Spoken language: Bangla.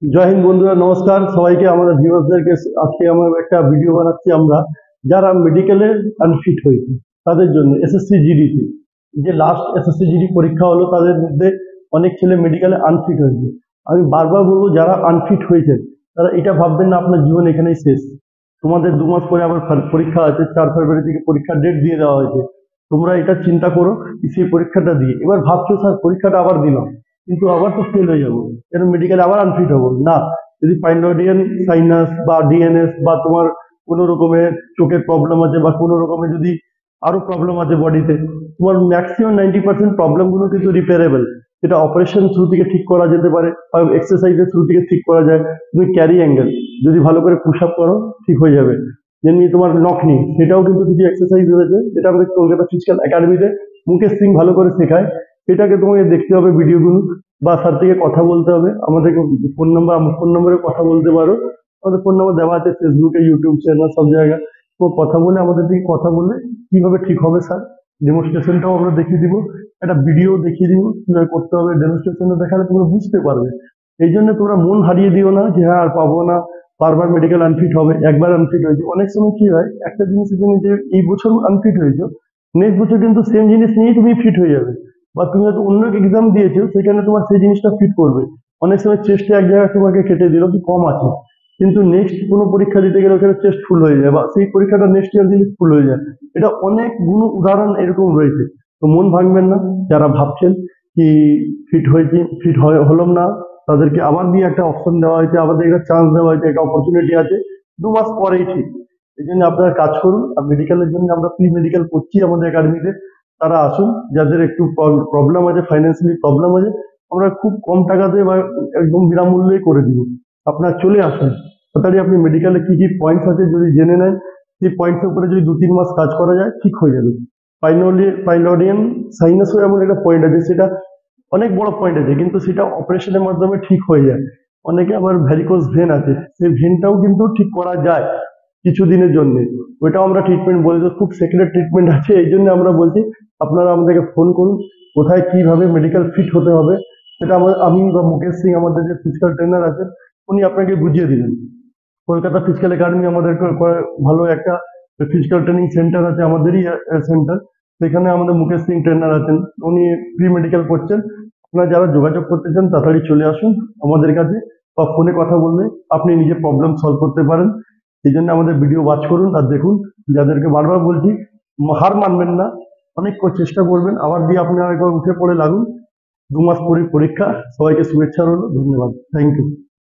জয় হিন্দ বন্ধুরা, নমস্কার সবাইকে। আমাদের ভিউয়ার্সদেরকে আজকে আমরা একটা ভিডিও বানাচ্ছি আমরা যারা মেডিকেলে আনফিট হয়েছে তাদের জন্য। এসএসসি জিডিতে যে লাস্ট এসএসসি জিডি পরীক্ষা হলো, তাদের মধ্যে অনেক ছেলে মেডিকেলে আনফিট হয়েছে। আমি বারবার বলবো, যারা আনফিট হয়েছে তারা এটা ভাববেন না আপনার জীবন এখানেই শেষ। তোমাদের 2 মাস পরে আবার পরীক্ষা আছে, 4 ফেব্রুয়ারি থেকে পরীক্ষার ডেট দিয়ে দেওয়া হয়েছে। তোমরা এটা চিন্তা করো সেই পরীক্ষাটা দিয়ে এবার ভাবছো স্যার পরীক্ষাটা আবার দিলাম কিন্তু আবার তো ফেল হয়ে যাবো, এর মেডিকেলে আবার আনফিট হবো না। যদি পাইলোডিয়ান সাইনাস বা ডিএনএস বা তোমার কোনো রকমের চোখের প্রবলেম আছে বা কোনো রকমের যদি আরো প্রবলেম আছে বডিতে, তোমার ম্যাক্সিমাম 90% প্রবলেমগুলো কিন্তু রিপেয়ারেবল। সেটা অপারেশন থ্রু থেকে ঠিক করা যেতে পারে বা এক্সারসাইজের থ্রু থেকে ঠিক করা যায়। তুমি ক্যারি অ্যাঙ্গেল যদি ভালো করে পুশ আপ করো ঠিক হয়ে যাবে। যেমনি তোমার নকনি, সেটাও কিন্তু কিছু এক্সারসাইজ রয়েছে যেটা আমাদের কলকাতা ফিজিক্যাল একাডেমিতে মুকেশ সিং ভালো করে শেখায়। সেটাকে তোমাকে দেখতে হবে ভিডিওগুলো বা স্যার থেকে কথা বলতে হবে। আমাদেরকে ফোন নম্বরে কথা বলতে পারো। আমাদের ফোন নম্বর দেওয়া আছে ফেসবুকে, ইউটিউব চ্যানেল, সব জায়গায়। তো কথা বলে আমাদের থেকে কথা বললে কিভাবে ঠিক হবে স্যার, ডেমনস্ট্রেশনটাও আমরা দেখিয়ে দিব, একটা ভিডিও দেখিয়ে দিব কিভাবে করতে হবে। ডেমনস্ট্রেশনটা দেখালে তোমরা বুঝতে পারবে। এই জন্য তোমরা মন হারিয়ে দিও না যে হ্যাঁ আর পাবো না, বারবার মেডিকেল আনফিট হবে। একবার আনফিট হয়েছে, অনেক সময় কি হয় একটা জিনিসের জন্য যে এই বছর আনফিট হয়েছে, নেক্সট বছর কিন্তু সেম জিনিস নিয়েই তুমি ফিট হয়ে যাবে। বা তুমি হয়তো অন্য এক্সাম দিয়েছো, সেখানে তোমার সেই জিনিসটা ফিট করবে। অনেক সময় চেস্টে এক জায়গায় তোমাকে কেটে দিল কি কম আছে, কিন্তু নেক্সট কোনো পরীক্ষা দিতে গেলে ওখানে চেস্ট ফুল হয়ে যায় বা সেই পরীক্ষাটা নেক্সট ইয়ার দিলে ফুল হয়ে যায়। এটা অনেকগুলো উদাহরণ এরকম রয়েছে। তো মন ভাঙবেন না। যারা ভাবছেন কি ফিট হয়েছি, ফিট হলাম না, তাদেরকে আবার দিয়ে একটা অপশন দেওয়া হয়েছে, আমাদের একটা চান্স দেওয়া হয়েছে, একটা অপরচুনিটি আছে। 2 মাস পরেই ঠিক। এই জন্য আপনারা কাজ করুন। আর মেডিকেলের জন্য আমরা প্রি মেডিকেল করছি আমাদের একাডেমিতে। তারা আসুন, যাদের একটু প্রবলেম আছে, ফাইন্যান্সিয়ালি প্রবলেম আছে, আমরা খুব কম টাকাতে বা একদম বিনামূল্যেই করে দিব। আপনারা চলে আসুন তাড়াতাড়ি। আপনি মেডিকেলে কি কি পয়েন্টস আছে যদি জেনে নেন, সেই পয়েন্টসের উপরে যদি 2-3 মাস কাজ করা যায় ঠিক হয়ে যাবে। পাইলোডিয়ান সাইনাসও এমন একটা পয়েন্ট আছে, সেটা অনেক বড় পয়েন্ট আছে কিন্তু সেটা অপারেশনের মাধ্যমে ঠিক হয়ে যায়। অনেকে আবার ভ্যারিকোজ ভেন আছে, সেই ভেনটাও কিন্তু ঠিক করা যায় কিছুদিনের জন্য। ওইটাও আমরা ট্রিটমেন্ট বলি, তো খুব সেক্রেট ট্রিটমেন্ট আছে। এই জন্য আমরা বলছি আপনারা আমাদেরকে ফোন করুন, কোথায় কিভাবে মেডিকেল ফিট হতে হবে সেটা আমি বা মুকেশ সিং, আমাদের যে ফিজিক্যাল ট্রেনার আছেন, উনি আপনাকে বুঝিয়ে দিবেন। কলকাতা ফিজিক্যাল একাডেমি আমাদের ভালো একটা ফিজিক্যাল ট্রেনিং সেন্টার আছে, আমাদেরই সেন্টার। সেখানে আমাদের মুকেশ সিং ট্রেনার আছেন, উনি প্রি মেডিকেল করছেন। আপনারা যারা যোগাযোগ করতে চান তাড়াতাড়ি চলে আসুন আমাদের কাছে, বা ফোনে কথা বললে আপনি নিজে প্রবলেম সলভ করতে পারেন। এই জন্য আমাদের ভিডিও ওয়াচ করুন আর দেখুন। যাদেরকে বারবার বলছি হার মানবেন না, অনেক চেষ্টা করবেন, আবার দিয়ে আপনারা একবার উঠে পড়ে লাগুন। 2 মাস পরে পরীক্ষা। সবাইকে শুভেচ্ছা রইল, ধন্যবাদ, থ্যাংক ইউ।